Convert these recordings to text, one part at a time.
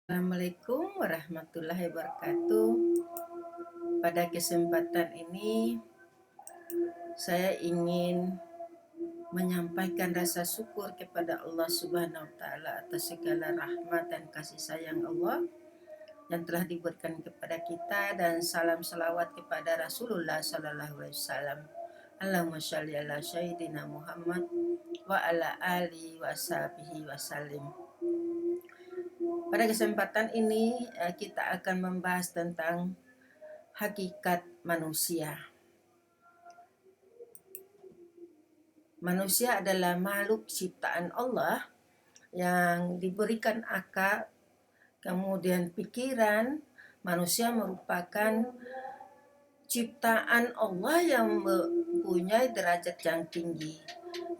Assalamualaikum warahmatullahi wabarakatuh. Pada kesempatan ini, saya ingin menyampaikan rasa syukur kepada Allah Subhanahu wa Ta'ala atas segala rahmat dan kasih sayang Allah yang telah diberikan kepada kita, dan salam salawat kepada Rasulullah Sallallahu Alaihi Wasallam. Allahumma sholli ala Sayyidina Muhammad wa ala alihi wa sahbihi wasallim. Pada kesempatan ini kita akan membahas tentang hakikat manusia. Manusia adalah makhluk ciptaan Allah yang diberikan akal, kemudian pikiran. Manusia merupakan ciptaan Allah yang mempunyai derajat yang tinggi,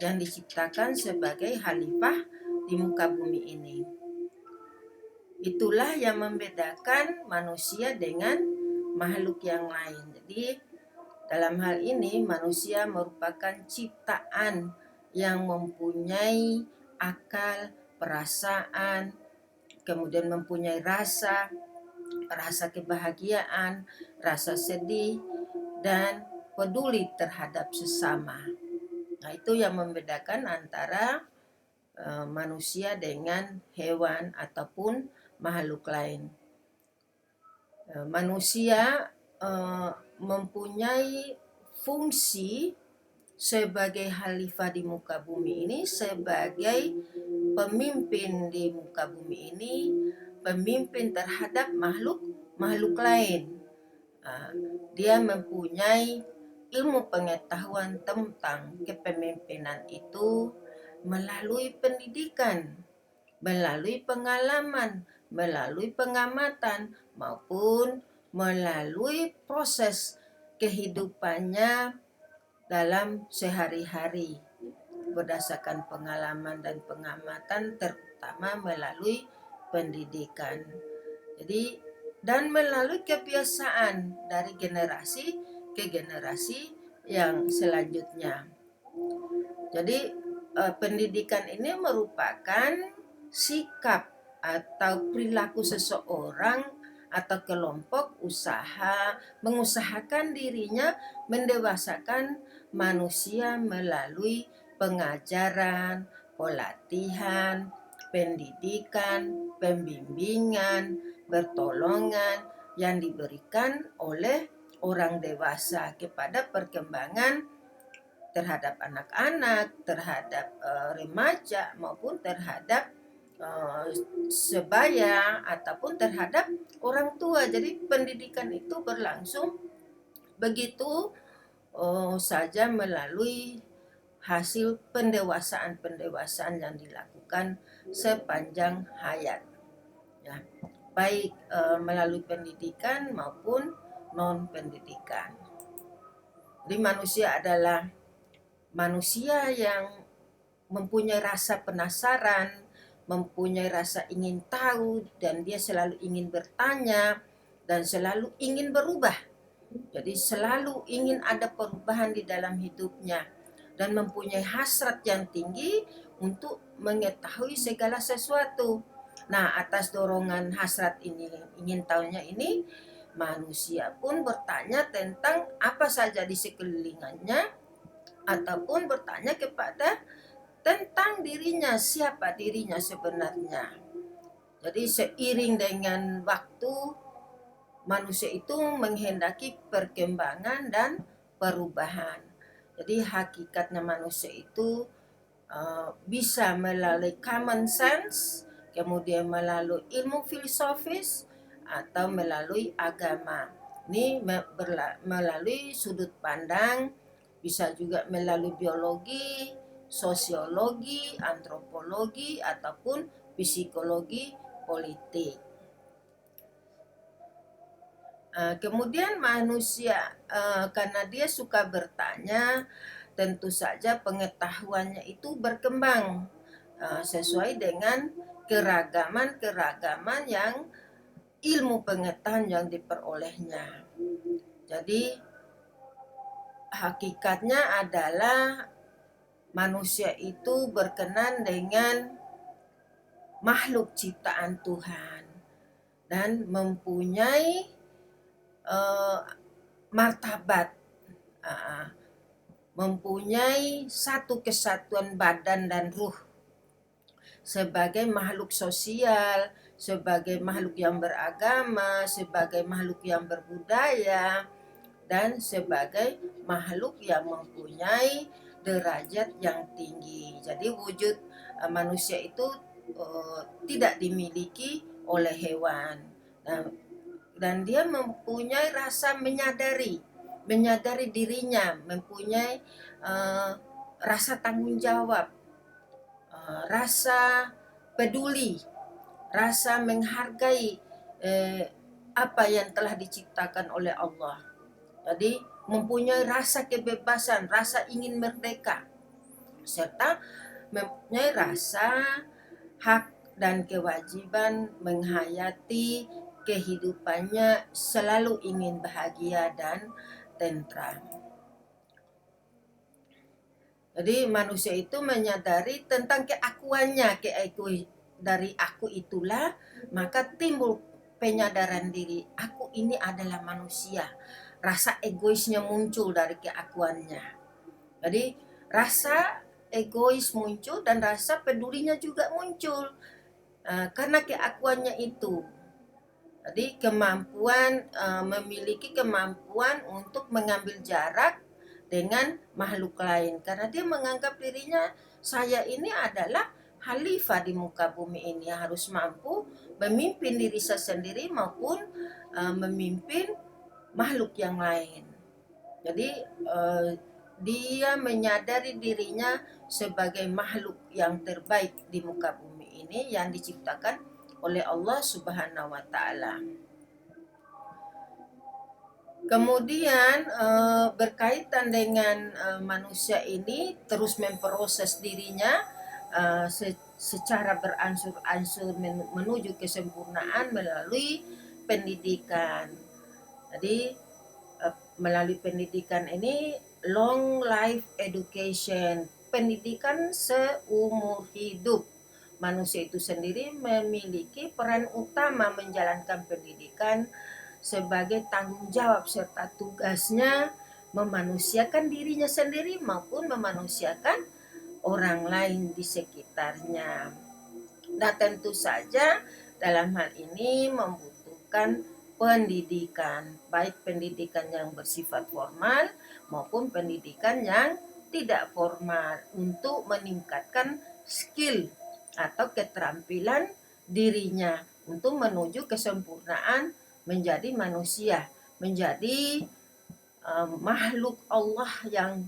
yang diciptakan sebagai khalifah di muka bumi ini. Itulah yang membedakan manusia dengan makhluk yang lain. Jadi dalam hal ini manusia merupakan ciptaan yang mempunyai akal, perasaan, kemudian mempunyai rasa kebahagiaan, rasa sedih, dan peduli terhadap sesama. Nah, itu yang membedakan antara manusia dengan hewan ataupun makhluk lain. Manusia mempunyai fungsi sebagai khalifah di muka bumi ini, sebagai pemimpin di muka bumi ini, pemimpin terhadap makhluk lain. Dia mempunyai ilmu pengetahuan tentang kepemimpinan itu melalui pendidikan, melalui pengalaman, melalui pengamatan, maupun melalui proses kehidupannya dalam sehari-hari berdasarkan pengalaman dan pengamatan, terutama melalui pendidikan. Jadi, dan melalui kebiasaan dari generasi ke generasi yang selanjutnya. Jadi pendidikan ini merupakan sikap atau perilaku seseorang atau kelompok mengusahakan dirinya mendewasakan manusia melalui pengajaran, pelatihan, pendidikan, pembimbingan, pertolongan yang diberikan oleh orang dewasa kepada perkembangan terhadap anak-anak, terhadap remaja, maupun terhadap sebaya ataupun terhadap orang tua. Jadi pendidikan itu berlangsung begitu saja melalui hasil pendewasaan yang dilakukan sepanjang hayat, ya, baik melalui pendidikan maupun non pendidikan. Jadi manusia adalah manusia yang mempunyai rasa penasaran, mempunyai rasa ingin tahu, dan dia selalu ingin bertanya dan selalu ingin berubah. Jadi selalu ingin ada perubahan di dalam hidupnya dan mempunyai hasrat yang tinggi untuk mengetahui segala sesuatu. Nah, atas dorongan hasrat ini, ingin tahunya ini, manusia pun bertanya tentang apa saja di sekelilingannya, ataupun bertanya kepada tentang dirinya, siapa dirinya sebenarnya. Jadi seiring dengan waktu, manusia itu menghendaki perkembangan dan perubahan. Jadi hakikatnya manusia itu bisa melalui common sense, kemudian melalui ilmu filosofis, atau melalui agama. Ini melalui sudut pandang, bisa juga melalui biologi, sosiologi, antropologi, ataupun psikologi politik. Kemudian manusia karena dia suka bertanya, tentu saja pengetahuannya itu berkembang sesuai dengan keragaman yang ilmu pengetahuan yang diperolehnya. Jadi hakikatnya adalah manusia itu berkenan dengan makhluk ciptaan Tuhan. dan mempunyai martabat, mempunyai satu kesatuan badan dan ruh sebagai makhluk sosial, sebagai makhluk yang beragama, sebagai makhluk yang berbudaya, dan sebagai makhluk yang mempunyai derajat yang tinggi. Jadi wujud manusia itu tidak dimiliki oleh hewan. Dan dia mempunyai rasa menyadari dirinya, mempunyai rasa tanggung jawab, rasa peduli, rasa menghargai apa yang telah diciptakan oleh Allah. Jadi mempunyai rasa kebebasan, rasa ingin merdeka, serta mempunyai rasa hak dan kewajiban menghayati kehidupannya selalu ingin bahagia dan tentram. Jadi manusia itu menyadari tentang keakuannya, dari aku itulah, maka timbul penyadaran diri, aku ini adalah manusia. Rasa egoisnya muncul dari keakuannya. Jadi rasa egois muncul dan rasa pedulinya juga muncul karena keakuannya itu. Jadi memiliki kemampuan untuk mengambil jarak dengan makhluk lain, karena dia menganggap dirinya, saya ini adalah khalifah di muka bumi ini, harus mampu memimpin diri saya sendiri maupun memimpin makhluk yang lain. Jadi dia menyadari dirinya sebagai makhluk yang terbaik di muka bumi ini yang diciptakan oleh Allah Subhanahu wa taala. Kemudian berkaitan dengan manusia ini terus memproses dirinya secara beransur-ansur menuju kesempurnaan melalui pendidikan. Jadi melalui pendidikan ini long life education, pendidikan seumur hidup. Manusia itu sendiri memiliki peran utama menjalankan pendidikan sebagai tanggung jawab serta tugasnya memanusiakan dirinya sendiri maupun memanusiakan orang lain di sekitarnya. Nah, tentu saja dalam hal ini membutuhkan pendidikan, baik pendidikan yang bersifat formal maupun pendidikan yang tidak formal, untuk meningkatkan skill atau keterampilan dirinya untuk menuju kesempurnaan menjadi manusia, menjadi makhluk Allah yang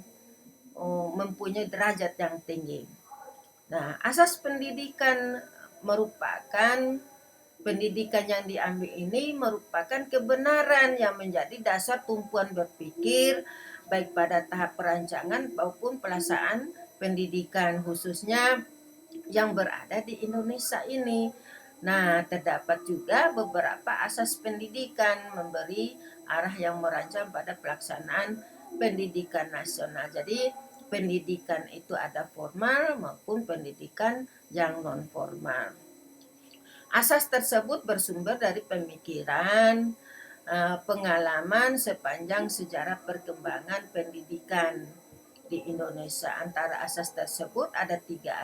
mempunyai derajat yang tinggi. Nah, asas pendidikan yang diambil ini merupakan kebenaran yang menjadi dasar tumpuan berpikir baik pada tahap perancangan maupun pelaksanaan pendidikan, khususnya yang berada di Indonesia ini. Nah, terdapat juga beberapa asas pendidikan memberi arah yang merancang pada pelaksanaan pendidikan nasional. Jadi, pendidikan itu ada formal maupun pendidikan yang non formal. Asas tersebut bersumber dari pemikiran, pengalaman sepanjang sejarah perkembangan pendidikan di Indonesia. Antara asas tersebut ada 3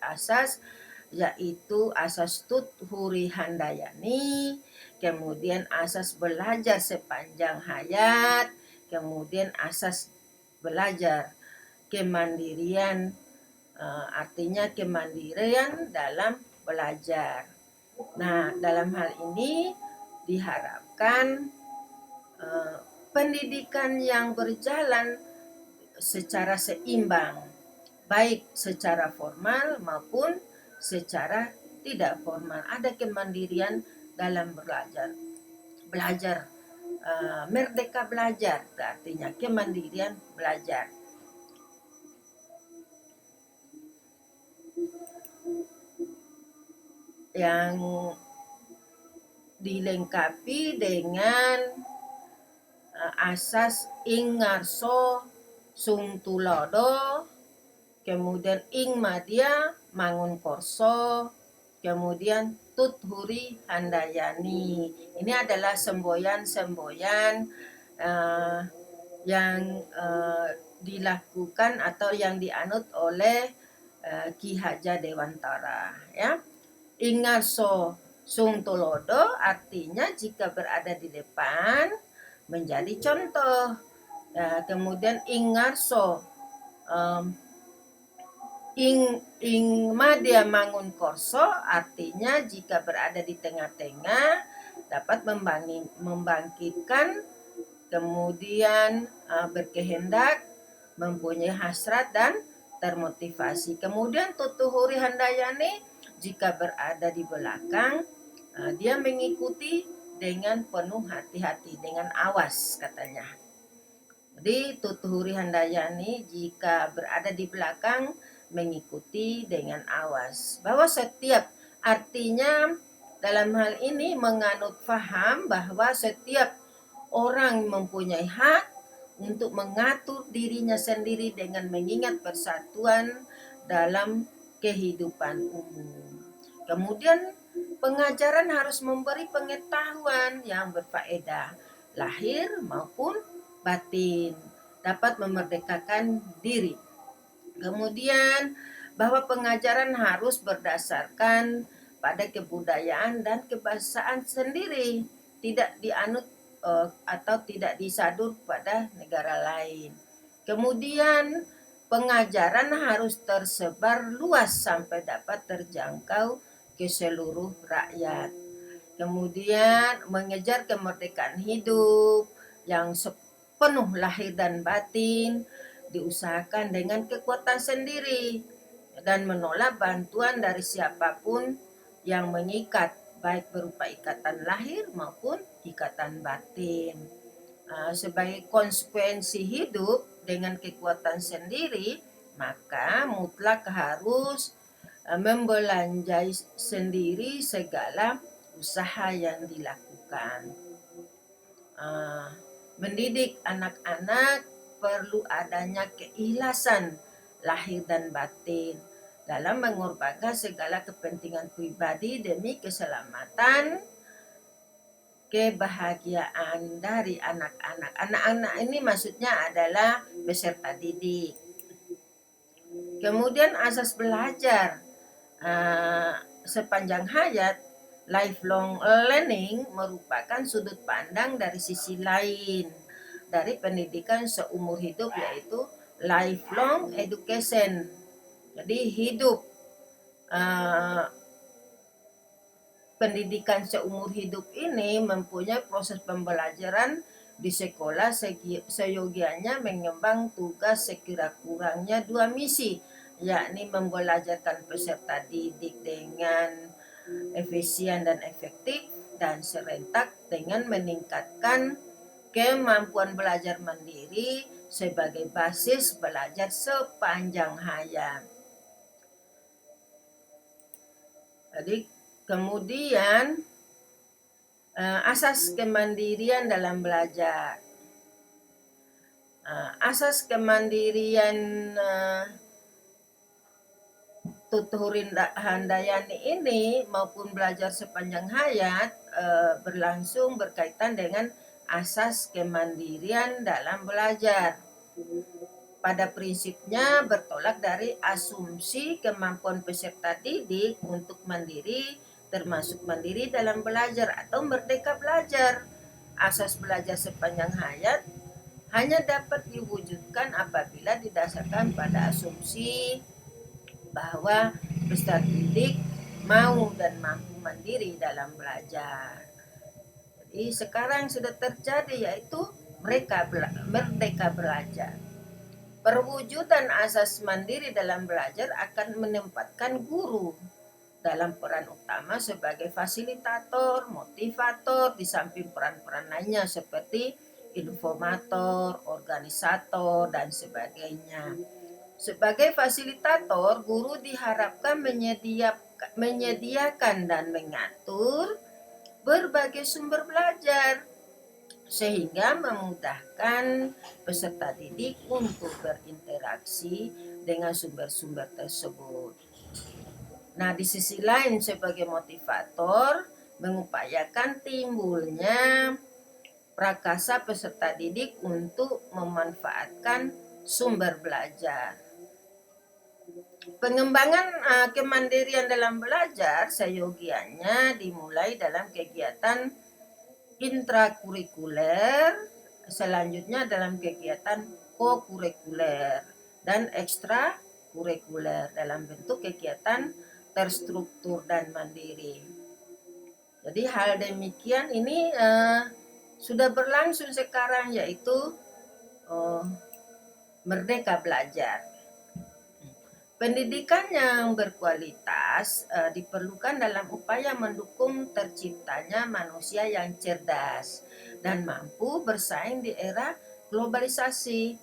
asas, yaitu asas Tut Huri Handayani, kemudian asas belajar sepanjang hayat, kemudian asas belajar kemandirian, artinya kemandirian dalam belajar. Nah, dalam hal ini diharapkan pendidikan yang berjalan secara seimbang, baik secara formal maupun secara tidak formal. Ada kemandirian dalam belajar merdeka belajar, artinya kemandirian belajar. Yang dilengkapi dengan asas ing ngarso sung tulodo, kemudian ing madya mangun korso, kemudian Tuthuri Handayani. Ini adalah semboyan-semboyan yang dilakukan atau yang dianut oleh Ki Haja Dewantara, ya. Ingarso sung tulodo artinya jika berada di depan menjadi contoh. Kemudian ingarso ing madya mangun korso artinya jika berada di tengah-tengah dapat membangkitkan, kemudian berkehendak, mempunyai hasrat dan termotivasi. Kemudian tutuhuri handayani jika berada di belakang, dia mengikuti dengan penuh hati-hati, dengan awas katanya. Jadi tutuhuri handayani jika berada di belakang mengikuti dengan awas. Bahwa setiap, artinya dalam hal ini menganut faham bahwa setiap orang mempunyai hak untuk mengatur dirinya sendiri dengan mengingat persatuan dalam kehidupan umum. Kemudian pengajaran harus memberi pengetahuan yang berfaedah lahir maupun batin, dapat memerdekakan diri. Kemudian bahwa pengajaran harus berdasarkan pada kebudayaan dan kebahasaan sendiri, tidak dianut atau tidak disadur pada negara lain. Kemudian pengajaran harus tersebar luas sampai dapat terjangkau ke seluruh rakyat. Kemudian mengejar kemerdekaan hidup yang penuh lahir dan batin, diusahakan dengan kekuatan sendiri dan menolak bantuan dari siapapun yang mengikat, baik berupa ikatan lahir maupun ikatan batin. Sebagai konsekuensi hidup dengan kekuatan sendiri, maka mutlak harus membelanjai sendiri segala usaha yang dilakukan. Mendidik anak-anak perlu adanya keikhlasan lahir dan batin dalam mengorbankan segala kepentingan pribadi demi keselamatan, kebahagiaan dari anak-anak. Anak-anak ini maksudnya adalah peserta didik. Kemudian asas belajar sepanjang hayat, lifelong learning merupakan sudut pandang dari sisi lain dari pendidikan seumur hidup, yaitu lifelong education. Jadi hidup pendidikan seumur hidup ini mempunyai proses pembelajaran di sekolah seyogianya mengembang tugas sekira-kurangnya 2 misi, yakni membelajarkan peserta didik dengan efisien dan efektif dan serentak dengan meningkatkan kemampuan belajar mandiri sebagai basis belajar sepanjang hayat. Jadi kemudian asas kemandirian dalam belajar. Asas kemandirian Tutuhurin Handayani ini maupun belajar sepanjang hayat berlangsung berkaitan dengan asas kemandirian dalam belajar. Pada prinsipnya bertolak dari asumsi kemampuan peserta didik untuk mandiri, termasuk mandiri dalam belajar atau merdeka belajar. Asas belajar sepanjang hayat hanya dapat diwujudkan apabila didasarkan pada asumsi bahwa peserta didik mau dan mampu mandiri dalam belajar. Jadi sekarang sudah terjadi, yaitu mereka merdeka belajar. Perwujudan asas mandiri dalam belajar akan menempatkan guru dalam peran utama sebagai fasilitator, motivator, di samping peran-peran lainnya seperti informator, organisator, dan sebagainya. Sebagai fasilitator, guru diharapkan menyediakan dan mengatur berbagai sumber belajar sehingga memudahkan peserta didik untuk berinteraksi dengan sumber-sumber tersebut. Nah, di sisi lain sebagai motivator mengupayakan timbulnya prakasa peserta didik untuk memanfaatkan sumber belajar. Pengembangan kemandirian dalam belajar seyogianya dimulai dalam kegiatan intrakurikuler, selanjutnya dalam kegiatan kokurikuler dan ekstrakurikuler dalam bentuk kegiatan terstruktur dan mandiri. Jadi hal demikian ini sudah berlangsung sekarang, yaitu Merdeka Belajar. Pendidikan yang berkualitas diperlukan dalam upaya mendukung terciptanya manusia yang cerdas dan mampu bersaing di era globalisasi.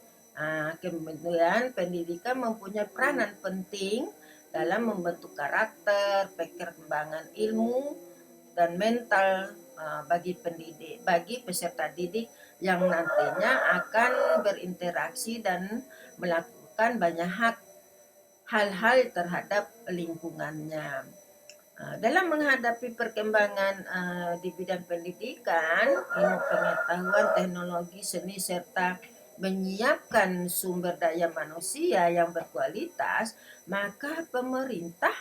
Kemudian pendidikan mempunyai peranan penting dalam membentuk karakter, perkembangan ilmu, dan mental bagi peserta didik yang nantinya akan berinteraksi dan melakukan banyak hal-hal terhadap lingkungannya. Dalam menghadapi perkembangan di bidang pendidikan, ilmu pengetahuan, teknologi, seni, serta menyiapkan sumber daya manusia yang berkualitas, maka pemerintah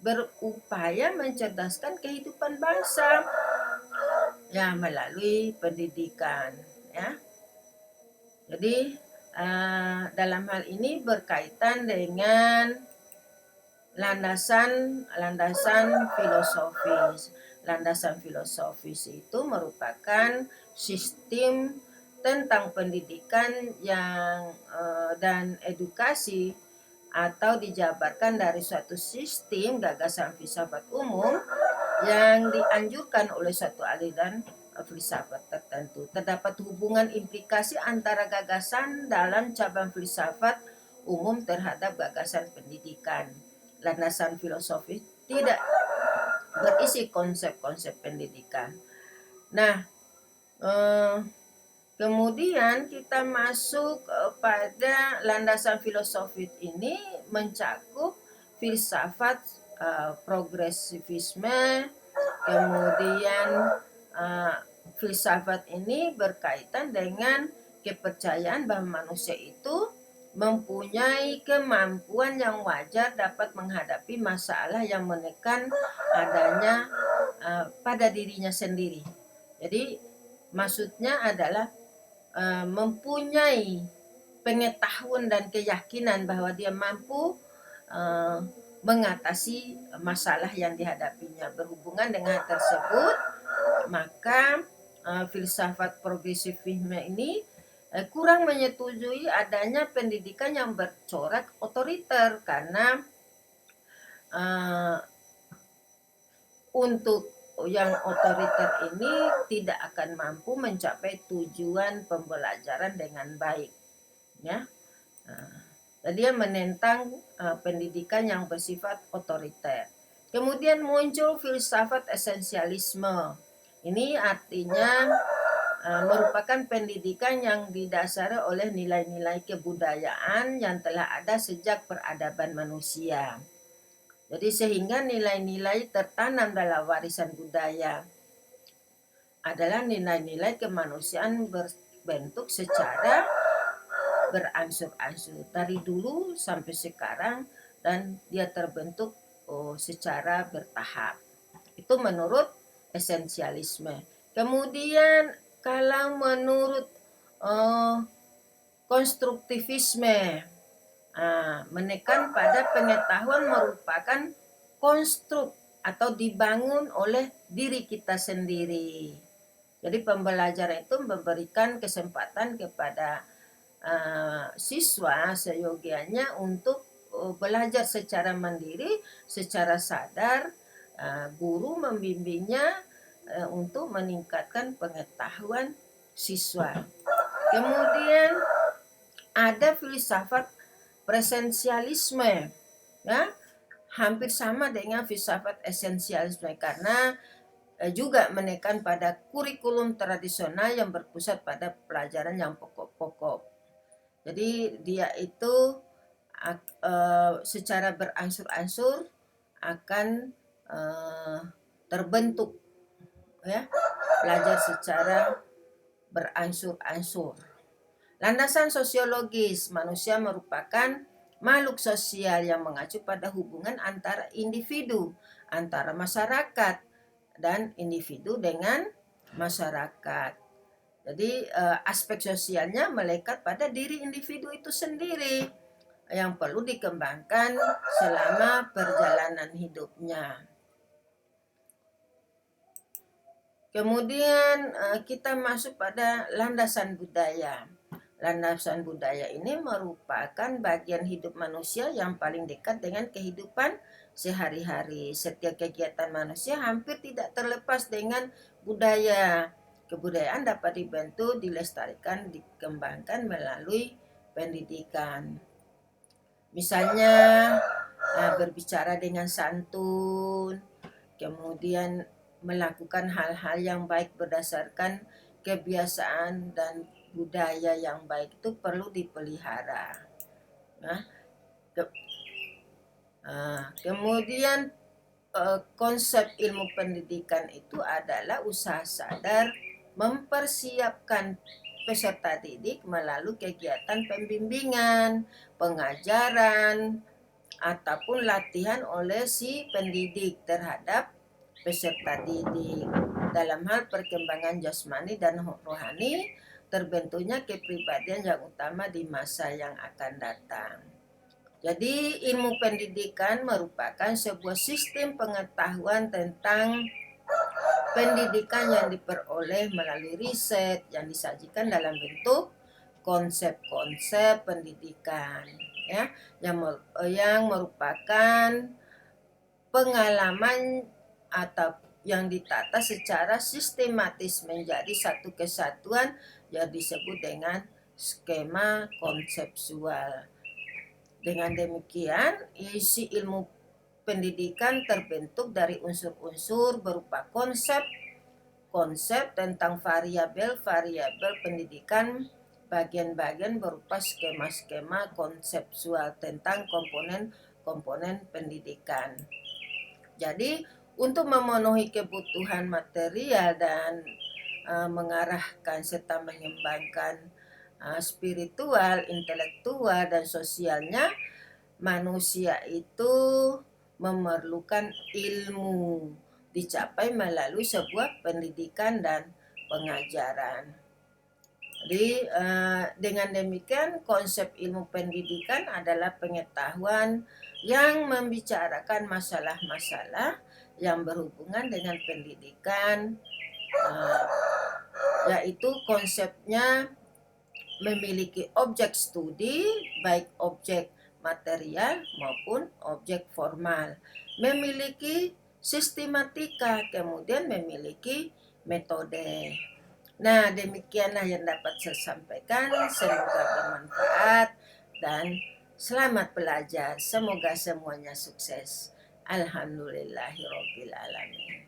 berupaya mencerdaskan kehidupan bangsa ya melalui pendidikan, ya. Jadi dalam hal ini berkaitan dengan landasan filosofis. Landasan filosofis itu merupakan sistem tentang pendidikan yang dan edukasi atau dijabarkan dari suatu sistem gagasan filsafat umum yang dianjurkan oleh suatu aliran filsafat tertentu. Terdapat hubungan implikasi antara gagasan dalam cabang filsafat umum terhadap gagasan pendidikan. Landasan filosofis tidak berisi konsep-konsep pendidikan. Nah, kemudian kita masuk pada landasan filosofis ini mencakup filsafat progresivisme, kemudian filsafat ini berkaitan dengan kepercayaan bahwa manusia itu mempunyai kemampuan yang wajar dapat menghadapi masalah yang menekan adanya pada dirinya sendiri. Jadi maksudnya adalah mempunyai pengetahuan dan keyakinan bahwa dia mampu mengatasi masalah yang dihadapinya. Berhubungan dengan tersebut, maka filsafat progresivisme ini kurang menyetujui adanya pendidikan yang bercorak otoriter karena untuk yang otoriter ini tidak akan mampu mencapai tujuan pembelajaran dengan baik, ya. Dan dia menentang pendidikan yang bersifat otoriter. Kemudian muncul filsafat esensialisme. Ini artinya merupakan pendidikan yang didasari oleh nilai-nilai kebudayaan yang telah ada sejak peradaban manusia. Jadi sehingga nilai-nilai tertanam dalam warisan budaya adalah nilai-nilai kemanusiaan berbentuk secara berangsur-angsur dari dulu sampai sekarang, dan dia terbentuk secara bertahap. Itu menurut esensialisme. Kemudian kalau menurut konstruktivisme, menekan pada pengetahuan merupakan konstruk atau dibangun oleh diri kita sendiri. Jadi pembelajaran itu memberikan kesempatan kepada siswa seyogianya untuk belajar secara mandiri, secara sadar. Guru membimbingnya untuk meningkatkan pengetahuan siswa. Kemudian ada filsafat presensialisme, ya, hampir sama dengan filsafat esensialisme karena juga menekan pada kurikulum tradisional yang berpusat pada pelajaran yang pokok-pokok. Jadi dia itu secara berangsur-angsur akan terbentuk, ya, belajar secara beransur-ansur. Landasan sosiologis, manusia merupakan makhluk sosial yang mengacu pada hubungan antara individu, antara masyarakat, dan individu dengan masyarakat. Jadi aspek sosialnya melekat pada diri individu itu sendiri yang perlu dikembangkan selama perjalanan hidupnya. Kemudian kita masuk pada landasan budaya. Landasan budaya ini merupakan bagian hidup manusia yang paling dekat dengan kehidupan sehari-hari. Setiap kegiatan manusia hampir tidak terlepas dengan budaya. Kebudayaan dapat dibentuk, dilestarikan, dikembangkan melalui pendidikan. Misalnya berbicara dengan santun, kemudian melakukan hal-hal yang baik berdasarkan kebiasaan dan budaya yang baik itu perlu dipelihara. Kemudian konsep ilmu pendidikan itu adalah usaha sadar mempersiapkan peserta didik melalui kegiatan pembimbingan, pengajaran, ataupun latihan oleh si pendidik terhadap peserta didik dalam hal perkembangan jasmani dan rohani, terbentuknya kepribadian yang utama di masa yang akan datang. Jadi ilmu pendidikan merupakan sebuah sistem pengetahuan tentang pendidikan yang diperoleh melalui riset yang disajikan dalam bentuk konsep-konsep pendidikan, ya, yang merupakan pengalaman atau yang ditata secara sistematis menjadi satu kesatuan yang disebut dengan skema konseptual. Dengan demikian, isi ilmu pendidikan terbentuk dari unsur-unsur berupa konsep tentang variabel-variabel pendidikan, bagian-bagian berupa skema-skema konseptual tentang komponen-komponen pendidikan. Jadi, untuk memenuhi kebutuhan material dan mengarahkan serta mengembangkan spiritual, intelektual, dan sosialnya, manusia itu memerlukan ilmu dicapai melalui sebuah pendidikan dan pengajaran. Jadi dengan demikian konsep ilmu pendidikan adalah pengetahuan yang membicarakan masalah-masalah yang berhubungan dengan pendidikan, yaitu konsepnya memiliki objek studi, baik objek material maupun objek formal, memiliki sistematika, kemudian memiliki metode. Nah, demikianlah yang dapat saya sampaikan. Semoga bermanfaat dan selamat belajar. Semoga semuanya sukses. Alhamdulillahirobbilalamin.